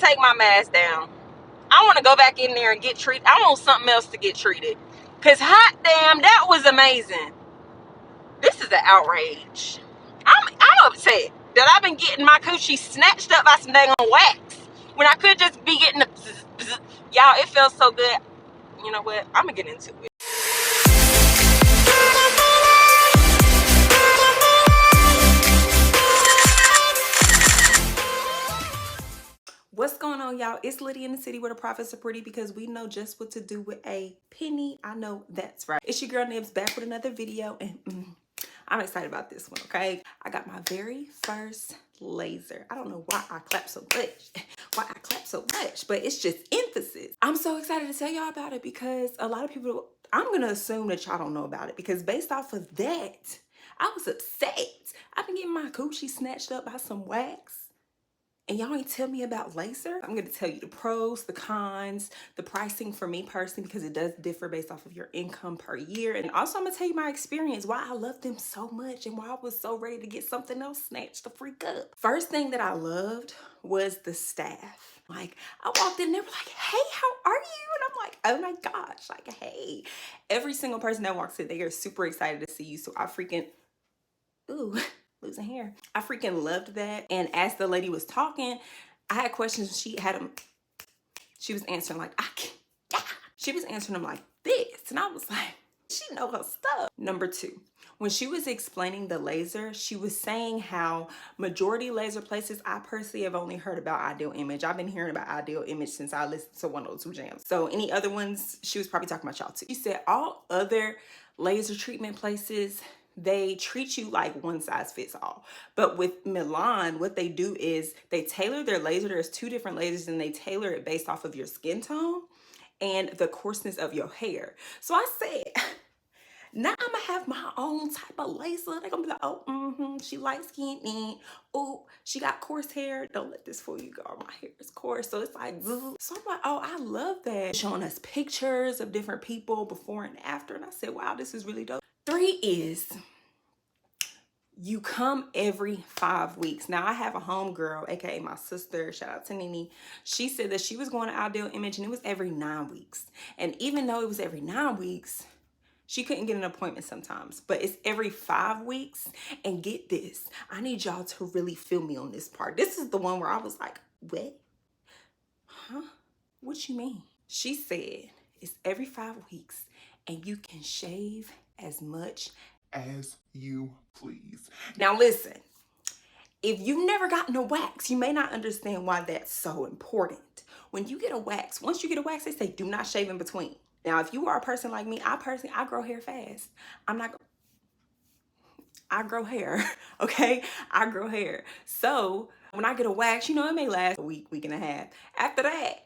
take my mask down. I want to go back in there and get treated. I want something else to get treated. Because hot damn, that was amazing. This is an outrage. I'm upset that I've been getting my coochie snatched up by some dang on wax when I could just be getting the bzz, bzz. Y'all, it feels so good. You know what? I'm going to get into it. What's going on, y'all? It's Liddy in the city where the profits are pretty, because we know just what to do with a penny. I know that's right. It's your girl Nibs back with another video, and I'm excited about this one, okay? I got my very first laser. I don't know why I clap so much, but it's just emphasis. I'm so excited to tell y'all about it because a lot of people, I'm gonna assume that y'all don't know about it, because based off of that, I was upset. I've been getting my coochie snatched up by some wax, and y'all ain't tell me about laser. I'm gonna tell you the pros, the cons, the pricing for me personally, because it does differ based off of your income per year. And also I'm gonna tell you my experience, why I love them so much and why I was so ready to get something else snatched the freak up. First thing that I loved was the staff. Like, I walked in, they were like, hey, how are you? And I'm like, oh my gosh, like, hey. Every single person that walks in, they are super excited to see you. So I freaking, ooh. Losing hair. I freaking loved that. And as the lady was talking, I had questions. She was answering like, yeah. She was answering them like this. And I was like, she know her stuff. Number two, when she was explaining the laser, she was saying how majority laser places, I personally have only heard about Ideal Image. I've been hearing about Ideal Image since I listened to 102 Jams. So any other ones, she was probably talking about y'all too. She said all other laser treatment places, they treat you like one size fits all. But with Milan, what they do is they tailor their laser. There's two different lasers, and they tailor it based off of your skin tone and the coarseness of your hair. So I said, now I'm gonna have my own type of laser. They're gonna be like, oh, she light skinned. Oh, she got coarse hair. Don't let this fool you, girl. My hair is coarse. So it's like, zzz. So I'm like, oh, I love that. Showing us pictures of different people before and after. And I said, wow, this is really dope. 3 is you come every 5 weeks. Now I have a homegirl, aka my sister, shout out to Nini. She said that she was going to Ideal Image and it was every 9 weeks. And even though it was every 9 weeks, she couldn't get an appointment sometimes, but it's every 5 weeks. And get this, I need y'all to really feel me on this part. This is the one where I was like, what? Huh? What you mean? She said it's every 5 weeks and you can shave as much as you please. Now listen, if you've never gotten a wax, you may not understand why that's so important. When you get a wax, once you get a wax, they say do not shave in between. Now, if you are a person like me, I grow hair fast. I grow hair, okay? I grow hair. So when I get a wax, you know, it may last a week, week and a half. After that,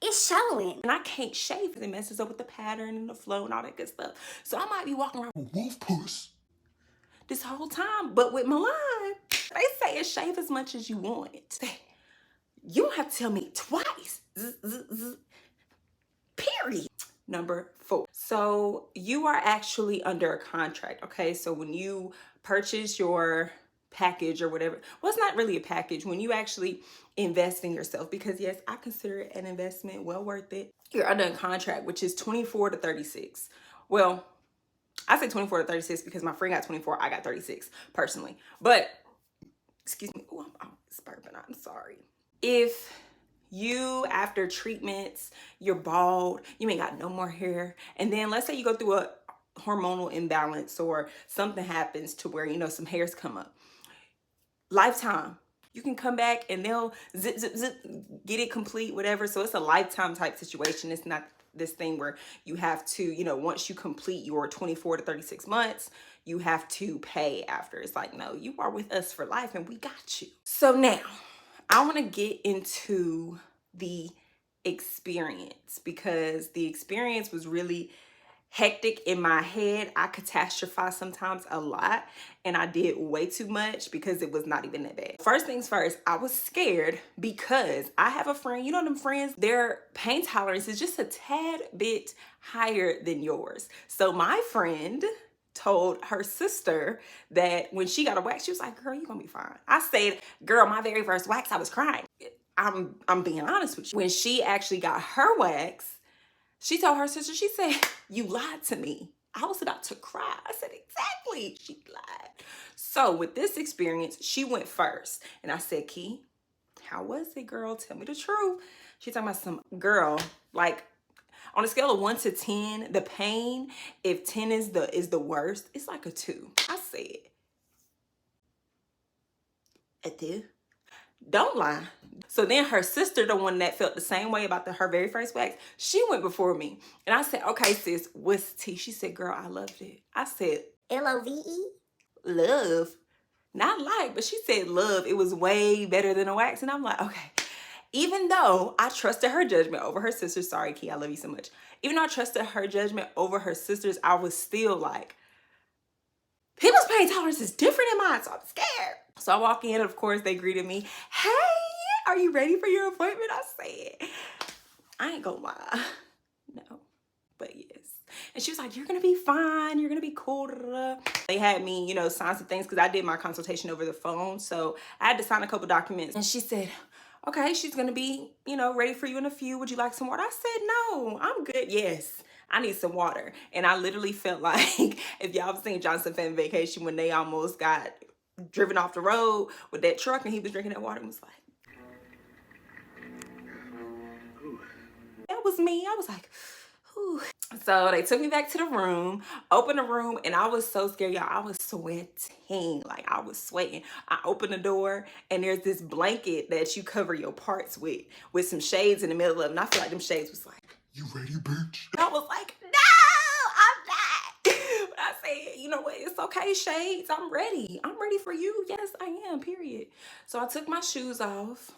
it's showing. And I can't shave because it messes up with the pattern and the flow and all that good stuff. So I might be walking around with wolf puss this whole time. But with Milan, they say it's shave as much as you want it. You don't have to tell me twice. Period. Number 4. So you are actually under a contract, okay? So when you purchase your package or whatever, well, it's not really a package, when you actually invest in yourself, because yes, I consider it an investment, well worth it. You're under a contract, which is 24 to 36. Well, I say 24 to 36 because my friend got 24, I got 36 personally. But, excuse me, oh, I'm burping, I'm sorry. If you, after treatments, you're bald, you ain't got no more hair, and then let's say you go through a hormonal imbalance or something happens to where, you know, some hairs come up. Lifetime. You can come back and they'll zip, zip, zip, get it complete, whatever. So it's a lifetime type situation. It's not this thing where you have to, you know, once you complete your 24 to 36 months, you have to pay after. It's like, no, you are with us for life and we got you. So now I want to get into the experience, because the experience was really hectic in my head. I catastrophize sometimes a lot, and I did way too much because it was not even that bad. First things first, I was scared because I have a friend, you know them friends, their pain tolerance is just a tad bit higher than yours. So my friend told her sister that when she got a wax, she was like, girl, you're gonna be fine. I said, girl, my very first wax, I was crying. I'm being honest with you. When she actually got her wax, she told her sister, she said, you lied to me. I was about to cry. I said, exactly. She lied. So with this experience, she went first. And I said, Key, how was it, girl? Tell me the truth. She talking about some girl, like on a scale of 1 to 10, the pain, if 10 is the worst, it's like a 2. I said, a 2? Don't lie. So then her sister, the one that felt the same way about her very first wax, she went before me. And I said, okay, sis, what's the tea? She said, girl, I loved it. I said, L-O-V-E? Love. Not like, but she said love. It was way better than a wax. And I'm like, okay. Even though I trusted her judgment over her sister, sorry, Key, I love you so much. Even though I trusted her judgment over her sisters, I was still like, people's pain tolerance is different than mine, so I'm scared. So I walk in, and of course, they greeted me. Hey, are you ready for your appointment? I said, I ain't gonna lie. No, but yes. And she was like, you're gonna be fine. You're gonna be cool. Da, da, da. They had me, you know, sign some things because I did my consultation over the phone. So I had to sign a couple documents. And she said, okay, she's gonna be, you know, ready for you in a few. Would you like some water? I said, no, I'm good. Yes, I need some water. And I literally felt like, if y'all have seen Johnson Family Vacation, when they almost got driven off the road with that truck and he was drinking that water and was like, that was me. I was like, whew. So they took me back to the room, opened the room, and I was so scared, y'all. I was sweating, like I was sweating. I opened the door, and there's this blanket that you cover your parts with some shades in the middle of it. And I feel like them shades was like, you ready, bitch? I was like, no, I'm not. But I said, you know what? It's okay, shades. I'm ready. I'm ready for you. Yes, I am, period. So I took my shoes off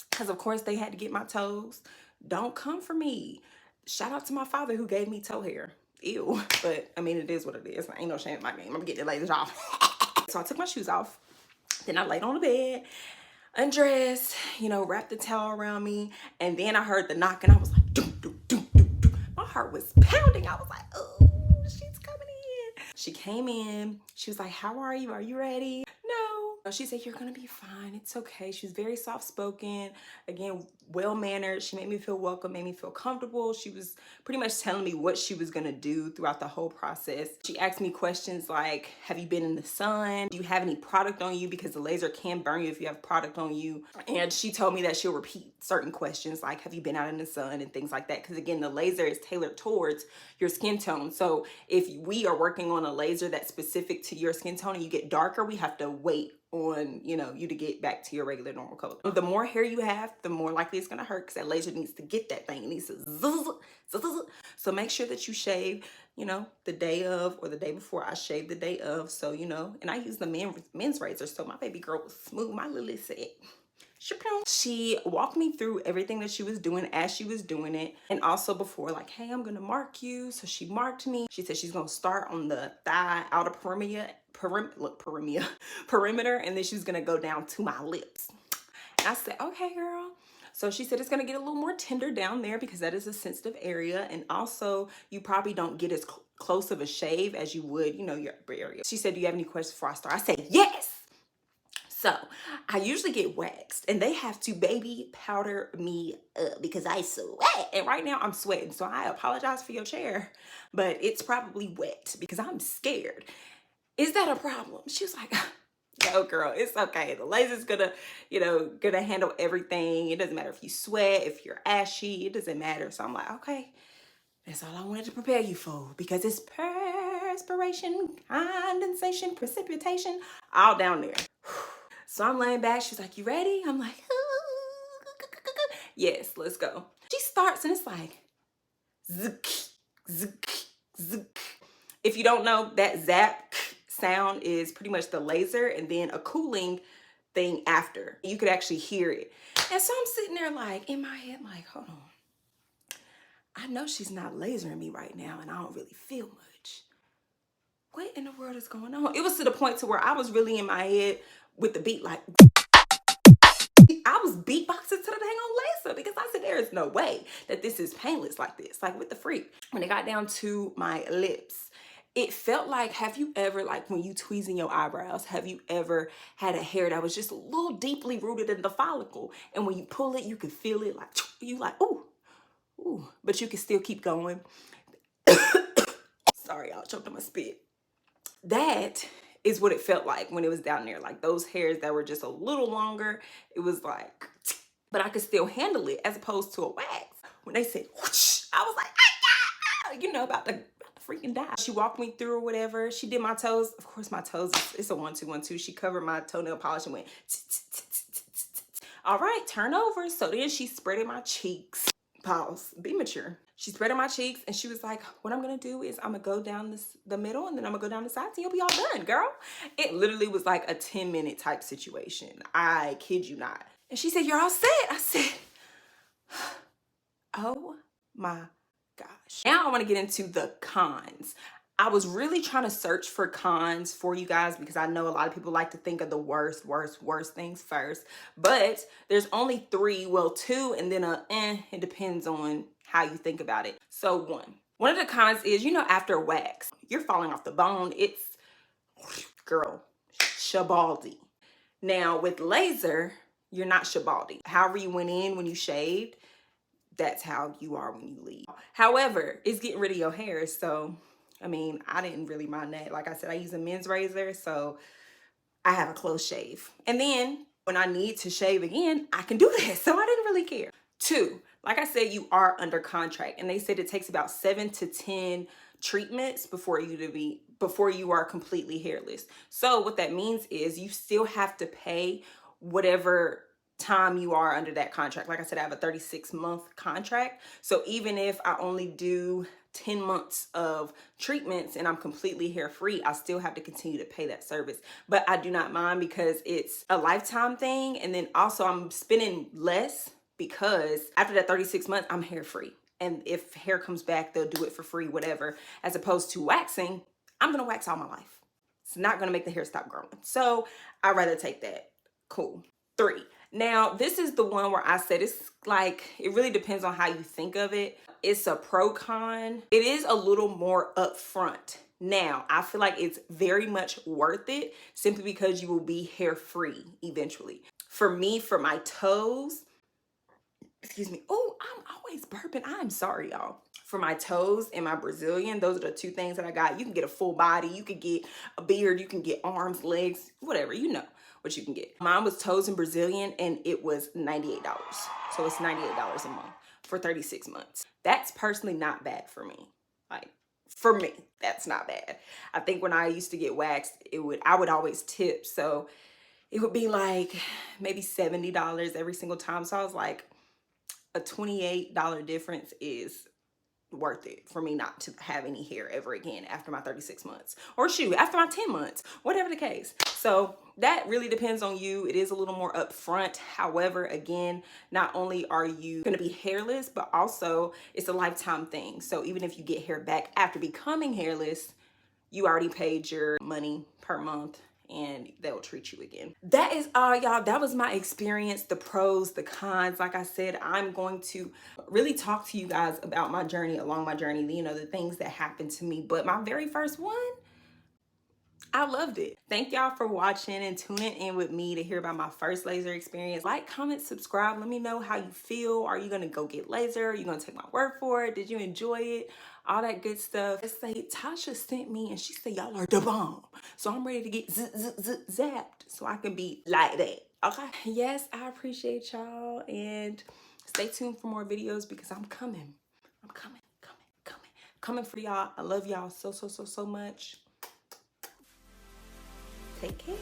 because, of course, they had to get my toes. Don't come for me. Shout out to my father who gave me toe hair. Ew. But I mean, it is what it is. I ain't no shame in my game. I'm getting the lasers off. So I took my shoes off. Then I laid on the bed, undressed, you know, wrapped the towel around me. And then I heard the knock and I was like, doom, doom, doom, doom, doom. My heart was pounding. I was like, oh, she's coming in. She came in. She was like, how are you? Are you ready? No. She said, you're gonna be fine. It's okay. She was very soft-spoken. Again, well-mannered. She made me feel welcome, made me feel comfortable. She was pretty much telling me what she was gonna do throughout the whole process. She asked me questions like, have you been in the sun? Do you have any product on you? Because the laser can burn you if you have product on you. And she told me that she'll repeat certain questions like, have you been out in the sun and things like that? Because again, the laser is tailored towards your skin tone. So if we are working on a laser that's specific to your skin tone and you get darker, we have to wait on, you know, you to get back to your regular normal color. The more hair you have, the more likely it's gonna hurt because that laser needs to get that thing. It needs to zzz. So make sure that you shave, you know, the day of or the day before. I shaved the day of, so you know, and I use the men's razor, so my baby girl was smooth. My lily said, she walked me through everything that she was doing as she was doing it, and also before, like, hey, I'm gonna mark you. So she marked me. She said she's gonna start on the thigh outer perimeter, and then she's gonna go down to my lips. And I said, okay, girl. So she said it's gonna get a little more tender down there because that is a sensitive area, and also you probably don't get as close of a shave as you would, you know, your upper area. She said, do you have any questions before I start? I said, yes. So I usually get waxed and they have to baby powder me up because I sweat. And right now I'm sweating. So I apologize for your chair, but it's probably wet because I'm scared. Is that a problem? She was like, no, girl, it's okay. The laser's gonna, you know, gonna handle everything. It doesn't matter if you sweat, if you're ashy, it doesn't matter. So I'm like, okay, that's all I wanted to prepare you for because it's perspiration, condensation, precipitation, all down there. So I'm laying back. She's like, you ready? I'm like, yes, let's go. She starts and it's like, zik, zik, zik. If you don't know, that zap sound is pretty much the laser and then a cooling thing after. You could actually hear it. And so I'm sitting there like, in my head, like, hold on. I know she's not lasering me right now and I don't really feel much. What in the world is going on? It was to the point to where I was really in my head with the beat like, I was beatboxing to the dang on laser because I said, there is no way that this is painless like this, like with the freak. When it got down to my lips, it felt like, have you ever, like when you tweezing your eyebrows, have you ever had a hair that was just a little deeply rooted in the follicle, and when you pull it, you can feel it, like you like, ooh, ooh, but you can still keep going. Sorry, y'all, choked on my spit. That is what it felt like when it was down there. Like those hairs that were just a little longer, it was like, but I could still handle it, as opposed to a wax. When they said whoosh, I was like, ah, you know, about to freaking die. She walked me through or whatever. She did my toes. Of course, my toes, it's a 1-2-1-2. She covered my toenail polish and went, all right, turn over. So then she spreaded my cheeks. Pause, be mature. She spread on my cheeks and she was like, what I'm gonna do is I'm gonna go down the middle and then I'm gonna go down the sides and you'll be all done, girl. It literally was like a 10-minute type situation. I kid you not. And she said, you're all set. I said, oh my gosh. Now I wanna get into the cons. I was really trying to search for cons for you guys because I know a lot of people like to think of the worst things first. But there's only 3, well 2, and then it depends on how you think about it. So one of the cons is, you know, after wax, you're falling off the bone. It's, girl, shabaldi. Now with laser, you're not shabaldi. However you went in when you shaved, that's how you are when you leave. However, it's getting rid of your hair, so I mean, I didn't really mind that. Like I said, I use a men's razor, so I have a close shave. And then when I need to shave again, I can do that. So I didn't really care. 2, like I said, you are under contract, and they said it takes about 7 to 10 treatments before you are completely hairless. So what that means is you still have to pay whatever time you are under that contract. Like I said, I have a 36-month contract. So even if I only do 10 months of treatments and I'm completely hair free, I still have to continue to pay that service. But I do not mind because it's a lifetime thing. And then also I'm spending less because after that 36 months, I'm hair free. And if hair comes back, they'll do it for free, whatever. As opposed to waxing, I'm gonna wax all my life. It's not gonna make the hair stop growing. So I'd rather take that. Cool. 3. Now, this is the one where I said it's like, it really depends on how you think of it. It's a pro con. It is a little more upfront. Now, I feel like it's very much worth it simply because you will be hair free eventually. For me, for my toes, excuse me. Oh, I'm always burping. I'm sorry, y'all. For my toes and my Brazilian, those are the 2 things that I got. You can get a full body. You can get a beard. You can get arms, legs, whatever, you know what you can get. Mine was toes and Brazilian, and it was $98. So it's $98 a month for 36 months. That's personally not bad for me. Like, for me, that's not bad. I think when I used to get waxed, I would always tip. So it would be like maybe $70 every single time. So I was like, a $28 difference is worth it for me not to have any hair ever again after my 36 months, or shoot, after my 10 months, whatever the case. So that really depends on you. It is a little more upfront. However, again, not only are you going to be hairless, but also it's a lifetime thing. So even if you get hair back after becoming hairless, you already paid your money per month and they'll treat you again. That is all, y'all. That was my experience, the pros, the cons. Like I said, I'm going to really talk to you guys about my journey, along my journey, you know, the things that happened to me. But my very first one, I loved it. Thank y'all for watching and tuning in with me to hear about my first laser experience. Like, comment, subscribe. Let me know how you feel. Are you gonna go get laser? Are you gonna take my word for it? Did you enjoy it? All that good stuff. Let's say Tasha sent me and she said y'all are the bomb. So I'm ready to get zapped so I can be like that. Okay. Yes, I appreciate y'all, and stay tuned for more videos because I'm coming. I'm coming for y'all. I love y'all so much. Take care.